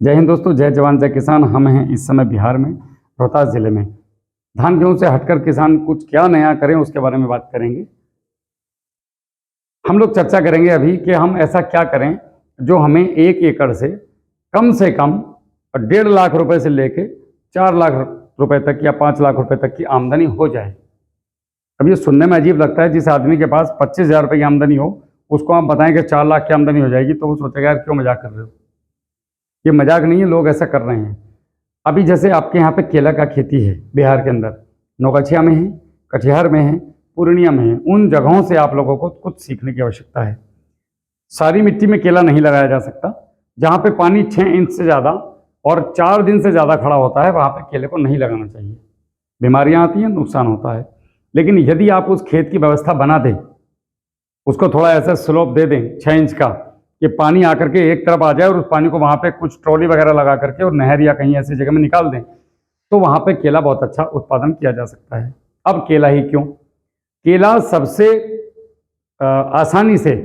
जय हिंद दोस्तों, जय जवान जय किसान। हम हैं इस समय बिहार में रोहतास जिले में। धान गेहूं से हटकर किसान कुछ क्या नया करें उसके बारे में बात करेंगे। हम लोग चर्चा करेंगे अभी कि हम ऐसा क्या करें जो हमें 1 एकड़ से कम 1.5 लाख रुपए से लेके 4 लाख रुपए तक या 5 लाख रुपए तक की आमदनी हो जाए। अब ये सुनने में अजीब लगता है, जिस आदमी के पास 25,000 रुपये की आमदनी हो उसको आप बताएं कि 4 लाख की आमदनी हो जाएगी तो वो सोचेगा यार क्यों मजाक कर रहे हो। ये मजाक नहीं है, लोग ऐसा कर रहे हैं। अभी जैसे आपके यहाँ पे केला का खेती है बिहार के अंदर, नौगछिया में है, कटिहार में है, पूर्णिया में है। उन जगहों से आप लोगों को कुछ सीखने की आवश्यकता है। सारी मिट्टी में केला नहीं लगाया जा सकता। जहाँ पे पानी 6 इंच से ज़्यादा और 4 दिन से ज़्यादा खड़ा होता है वहाँ पे केले को नहीं लगाना चाहिए। बीमारियाँ आती हैं, नुकसान होता है। लेकिन यदि आप उस खेत की व्यवस्था बना दें, उसको थोड़ा ऐसा स्लोप दे दें 6 इंच का, कि पानी आकर के एक तरफ आ जाए और उस पानी को वहाँ पे कुछ ट्रॉली वगैरह लगा करके और नहर या कहीं ऐसी जगह में निकाल दें, तो वहाँ पे केला बहुत अच्छा उत्पादन किया जा सकता है। अब केला ही क्यों, केला सबसे आसानी से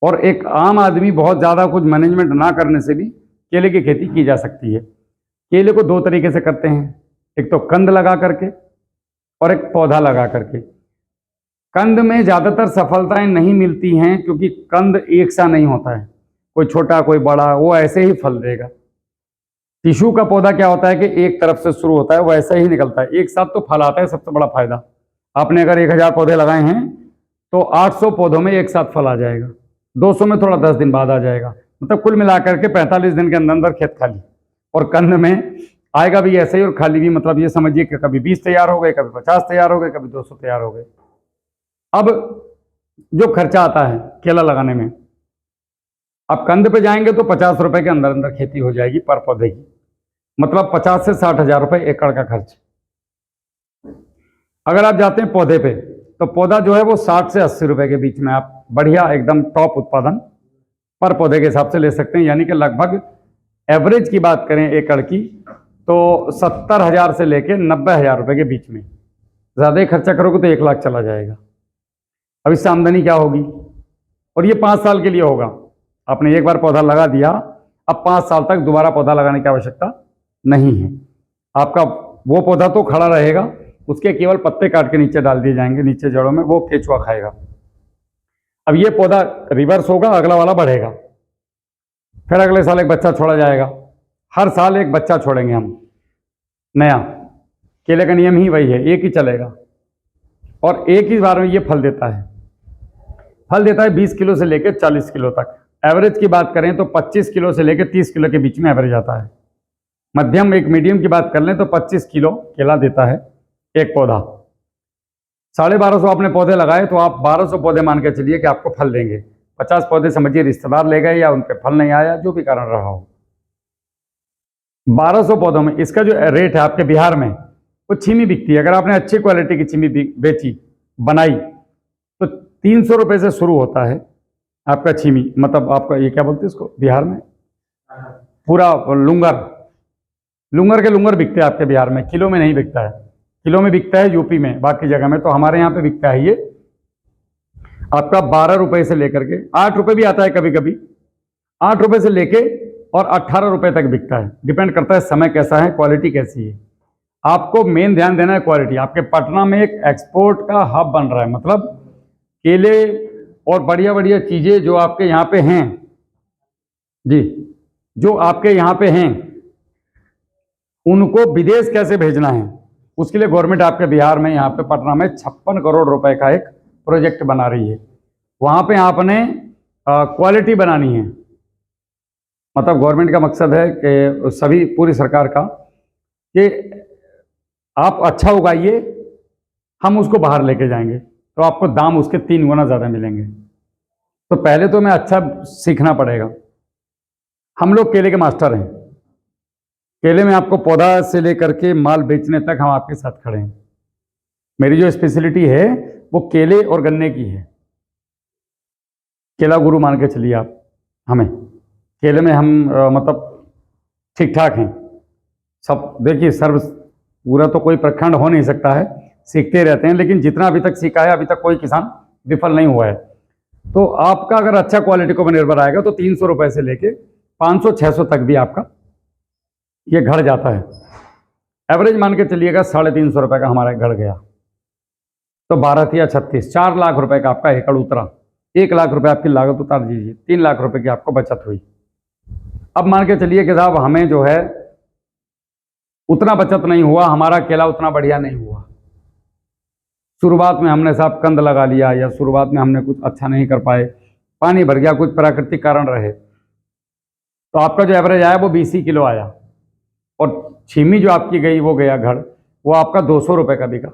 और एक आम आदमी बहुत ज़्यादा कुछ मैनेजमेंट ना करने से भी केले की खेती की जा सकती है। केले को 2 तरीके से करते हैं, एक तो कंद लगा करके और एक पौधा लगा करके। कंद में ज़्यादातर सफलताएं नहीं मिलती हैं क्योंकि कंद एक सा नहीं होता है, कोई छोटा कोई बड़ा, वो ऐसे ही फल देगा। टिश्यू का पौधा क्या होता है कि एक तरफ से शुरू होता है, वो ऐसे ही निकलता है, एक साथ तो फल आता है। सबसे बड़ा फायदा, आपने अगर 1000 पौधे लगाए हैं तो 800 पौधों में एक साथ फल आ जाएगा, 200 में थोड़ा 10 दिन बाद आ जाएगा। मतलब कुल मिलाकर के 45 दिन के अंदर अंदर खेत खाली। और कंद में आएगा भी ऐसे ही और खाली भी, मतलब ये समझिए कि कभी 20 तैयार हो गए, कभी 50 तैयार हो गए, कभी 200 तैयार हो गए। अब जो खर्चा आता है केला लगाने में, अब कंद पे जाएंगे तो 50 रुपए के अंदर अंदर खेती हो जाएगी पर पौधे की, मतलब 50 से 60,000 रुपए एकड़ का खर्च। अगर आप जाते हैं पौधे पे, तो पौधा जो है वो 60 से 80 रुपए के बीच में आप बढ़िया एकदम टॉप उत्पादन पर पौधे के हिसाब से ले सकते हैं। यानी कि लगभग एवरेज की बात करें एकड़ की तो 70,000 से लेके 90,000 रुपए के बीच में। ज़्यादा ही खर्चा करोगे तो 1 लाख चला जाएगा। अब इससे आमदनी क्या होगी, और ये 5 साल के लिए होगा। आपने एक बार पौधा लगा दिया, अब 5 साल तक दोबारा पौधा लगाने की आवश्यकता नहीं है। आपका वो पौधा तो खड़ा रहेगा, उसके केवल पत्ते काट के नीचे डाल दिए जाएंगे, नीचे जड़ों में, वो केचुआ खाएगा। अब ये पौधा रिवर्स होगा, अगला वाला बढ़ेगा, फिर अगले साल एक बच्चा छोड़ा जाएगा। हर साल एक बच्चा छोड़ेंगे हम नया। केले का नियम ही वही है, एक ही चलेगा और एक ही बार में ये फल देता है। फल देता है 20 किलो से लेकर 40 किलो तक। एवरेज की बात करें तो 25 किलो से लेकर 30 किलो के बीच में एवरेज आता है। मध्यम एक मीडियम की बात कर लें तो 25 किलो केला देता है एक पौधा। 1250 आपने पौधे लगाए तो आप 1200 पौधे मान के चलिए कि आपको फल देंगे। 50 पौधे समझिए रिश्तेदार ले गए या उन पर फल नहीं आया, जो भी कारण रहा हो। 1200 पौधों में इसका जो रेट है आपके बिहार में, वो छीमी बिकती है। अगर आपने अच्छी क्वालिटी की छीमी बेची बनाई तो 300 रुपये से शुरू होता है आपका छीमी, मतलब आपका ये क्या बोलते हैं इसको बिहार में, पूरा लुंगर के लुंगर बिकते हैं आपके बिहार में। किलो में नहीं बिकता है, किलो में बिकता है यूपी में, बाकी जगह में। तो हमारे यहाँ पे बिकता है ये आपका 12 रुपये से लेकर के 8 रुपये भी आता है कभी कभी, 8 रुपये से लेके और 18 रुपये तक बिकता है। डिपेंड करता है समय कैसा है, क्वालिटी कैसी है। आपको मेन ध्यान देना है क्वालिटी। आपके पटना में एक एक्सपोर्ट का हब बन रहा है, मतलब केले और बढ़िया बढ़िया चीज़ें जो आपके यहाँ पे हैं जी, जो आपके यहाँ पे हैं उनको विदेश कैसे भेजना है, उसके लिए गवर्नमेंट आपके बिहार में यहाँ पे पटना में 56 करोड़ रुपए का एक प्रोजेक्ट बना रही है। वहाँ पे आपने क्वालिटी बनानी है। मतलब गवर्नमेंट का मकसद है कि सभी पूरी सरकार का कि आप अच्छा उगाइए, हम उसको बाहर लेके जाएंगे तो आपको दाम उसके 3 गुना ज़्यादा मिलेंगे। तो पहले तो हमें अच्छा सीखना पड़ेगा। हम लोग केले के मास्टर हैं। केले में आपको पौधा से लेकर के माल बेचने तक हम आपके साथ खड़े हैं। मेरी जो स्पेशलिटी है वो केले और गन्ने की है। केला गुरु मान के चलिए आप हमें। केले में हम मतलब ठीक ठाक हैं सब। देखिए सर्व पूरा तो कोई प्रखंड हो नहीं सकता है, सीखते रहते हैं, लेकिन जितना अभी तक सीखा है अभी तक कोई किसान विफल नहीं हुआ है। तो आपका अगर अच्छा क्वालिटी को निर्भर आएगा तो 300 रुपये से लेके 500-600 तक भी आपका ये घड़ जाता है। एवरेज मान के चलिएगा 350 रुपये का हमारा घड़ गया, तो 12 या 36, 4 लाख रुपए का आपका एकड़ उतरा। 1 लाख रुपए आपकी लागत उतार दीजिए, 3 लाख रुपए की आपको बचत हुई। अब मान के चलिए कि साहब हमें जो है उतना बचत नहीं हुआ, हमारा केला उतना बढ़िया नहीं हुआ। शुरुआत में हमने साहब कंद लगा लिया या शुरुआत में हमने कुछ अच्छा नहीं कर पाए, पानी भर गया, कुछ प्राकृतिक कारण रहे, तो आपका जो एवरेज आया वो 20 ही किलो आया, और छीमी जो आपकी गई वो गया घड़, वो आपका 200 रुपये का बिका।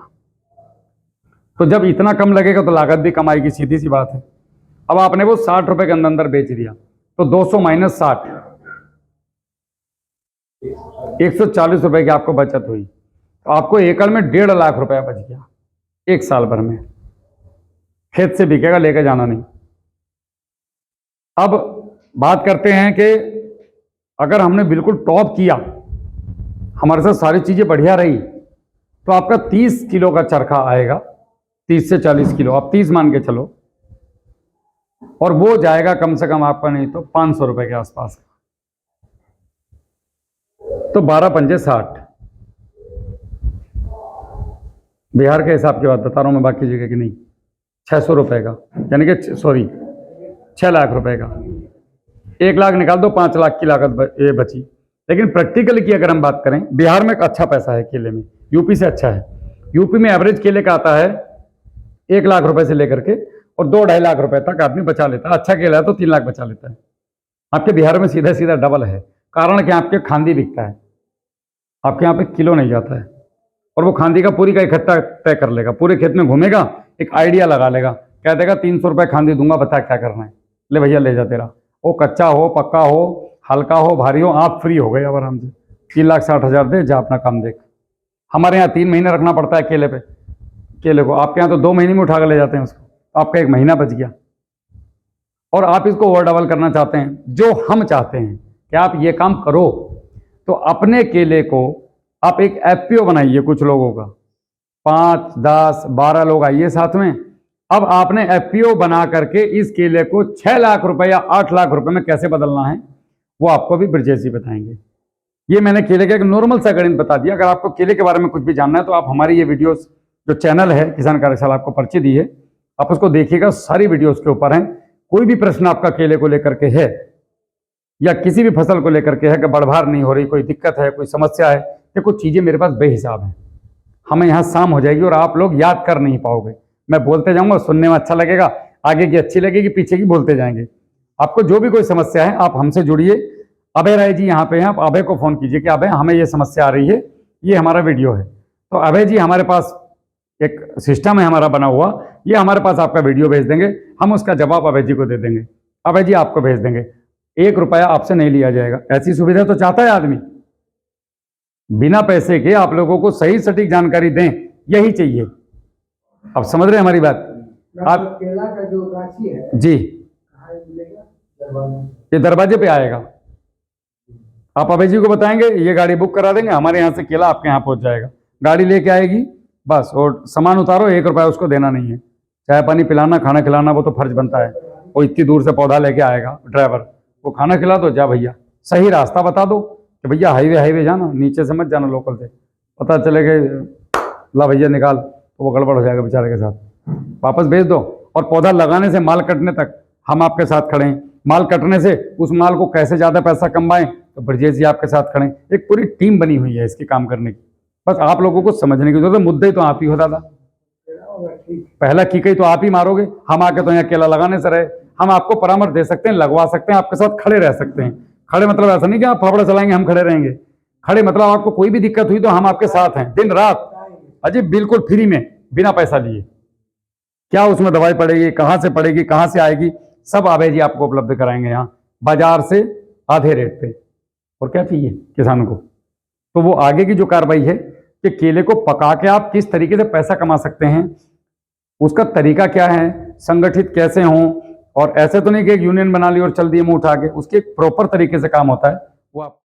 तो जब इतना कम लगेगा तो लागत भी कम आएगी, सीधी सी बात है। अब आपने वो 60 रुपये के अंदर अंदर बेच दिया, तो 200 माइनस 60, 140 रुपये की आपको बचत हुई। तो आपको एकड़ में 1.5 लाख रुपया बच गया 1 साल भर में। खेत से बिकेगा, लेके जाना नहीं। अब बात करते हैं कि अगर हमने बिल्कुल टॉप किया, हमारे साथ सारी चीजें बढ़िया रही, तो आपका 30 किलो का चरखा आएगा, 30 से 40 किलो, आप 30 मान के चलो, और वो जाएगा कम से कम आपका नहीं तो 500 रुपए के आसपास। तो 12 पंजे 60, बिहार के हिसाब की बात बता रहा हूं मैं, बाकी जगह की नहीं। 600 रुपए का, यानी कि 6 लाख रुपए का। 1 लाख निकाल दो, 5 लाख की लागत ये बची। लेकिन प्रैक्टिकली की अगर हम बात करें, बिहार में एक अच्छा पैसा है केले में, यूपी से अच्छा है। यूपी में एवरेज केले का आता है 1 लाख रुपए से लेकर के और 2-2.5 लाख रुपए तक आदमी बचा लेता है। अच्छा केला है तो 3 लाख बचा लेता है। आपके बिहार में सीधा सीधा डबल है। कारण कि आपके खांदी बिकता है, आपके यहाँ पे किलो नहीं जाता है, और वो खांदी का पूरी का इकट्ठा तय कर लेगा, पूरे खेत में घूमेगा, एक आइडिया लगा लेगा, कह देगा 300 रुपये खांदी दूंगा, बता क्या करना है, ले भैया ले जा तेरा। वो कच्चा हो, पक्का हो, हल्का हो, भारी हो, आप फ्री हो गए अब आराम से। 3,60,000 दे, जा अपना काम देख। हमारे यहाँ 3 महीने रखना पड़ता है केले पे, केले को। आपके यहाँ तो 2 महीने में उठा कर ले जाते हैं उसको, आपका 1 महीना बच गया। और आप इसको और डबल करना चाहते हैं, जो हम चाहते हैं कि आप ये काम करो, तो अपने केले को आप एक एफपीओ बनाइए कुछ लोगों का, 5, 10, 12 लोग आइए साथ में। अब आपने एफपीओ बना करके इस केले को 6 लाख रुपए या 8 लाख रुपए में कैसे बदलना है, वो आपको भी ब्रजेश जी बताएंगे। ये मैंने केले का एक नॉर्मल सा गणित बता दिया। अगर आपको केले के बारे में कुछ भी जानना है तो आप हमारी ये वीडियोस, जो चैनल है किसान कार्यशाला, आपको पर्ची दी है, आप उसको देखिएगा, सारी वीडियोस के ऊपर हैं। कोई भी प्रश्न आपका केले को लेकर के है या किसी भी फसल को लेकर के है कि बढ़भार नहीं हो रही, कोई दिक्कत है, कोई समस्या है, तो कुछ चीज़ें मेरे पास बेहिसाब हैं, हमें यहाँ शाम हो जाएगी और आप लोग याद कर नहीं पाओगे। मैं बोलते जाऊँगा, सुनने में अच्छा लगेगा, आगे की अच्छी लगेगी, पीछे की बोलते जाएंगे। आपको जो भी कोई समस्या है आप हमसे जुड़िए। अभय राय जी यहाँ पे हैं, आप अभय को फ़ोन कीजिए कि अभय हमें ये समस्या आ रही है, ये हमारा वीडियो है। तो अभय जी हमारे पास एक सिस्टम है हमारा बना हुआ, ये हमारे पास आपका वीडियो भेज देंगे, हम उसका जवाब अभय जी को दे देंगे, अभय जी आपको भेज देंगे। 1 रुपया आपसे नहीं लिया जाएगा। ऐसी सुविधा तो चाहता है आदमी, बिना पैसे के आप लोगों को सही सटीक जानकारी दें, यही चाहिए। आप समझ रहे हैं हमारी बात? आप केला का जो गाछी है जी, दरबाजे ये दरवाजे पे आएगा। आप अभय जी को बताएंगे, ये गाड़ी बुक करा देंगे, हमारे यहाँ से केला आपके यहाँ पहुँच जाएगा। गाड़ी लेके आएगी बस, और सामान उतारो, 1 रुपया उसको देना नहीं है। चाय पानी पिलाना, खाना खिलाना वो तो फर्ज बनता है। वो इतनी दूर से पौधा लेके आएगा ड्राइवर, वो खाना खिला दो, जा भैया। सही रास्ता बता दो कि भैया हाईवे जाना, नीचे से मत जाना, लोकल से। पता चले कि ला भैया निकाल, तो वो गड़बड़ हो जाएगा बेचारे के साथ, वापस भेज दो। और पौधा लगाने से माल कटने तक हम आपके साथ खड़े हैं। माल कटने से उस माल को कैसे ज़्यादा पैसा कमाएं, तो ब्रजेश जी आपके साथ खड़े हैं। एक पूरी टीम बनी हुई है इसके काम करने की, बस आप लोगों को समझने की जरूरत है। मुद्दे तो आप ही हो दादा, पहला कीकई तो आप ही मारोगे। हम आके तो यहाँ केला लगाने से रहे, हम आपको परामर्श दे सकते हैं, लगवा सकते हैं, आपके साथ खड़े रह सकते हैं। खड़े मतलब ऐसा नहीं कि आप फावड़ा चलाएंगे हम खड़े रहेंगे। खड़े मतलब आपको कोई भी दिक्कत हुई तो हम आपके साथ हैं दिन रात, अजी बिल्कुल फ्री में, बिना पैसा लिए। क्या उसमें दवाई पड़ेगी, कहाँ से पड़ेगी, कहाँ से आएगी, सब अभय जी आपको उपलब्ध कराएंगे यहाँ, बाजार से आधे रेट पे। और क्या चाहिए किसानों को? तो वो आगे की जो कार्रवाई है कि केले को पका के आप किस तरीके से पैसा कमा सकते हैं, उसका तरीका क्या है, संगठित कैसे हों। और ऐसे तो नहीं कि एक यूनियन बना ली और चल दिए मुंह उठा के, उसके एक प्रॉपर तरीके से काम होता है वो आप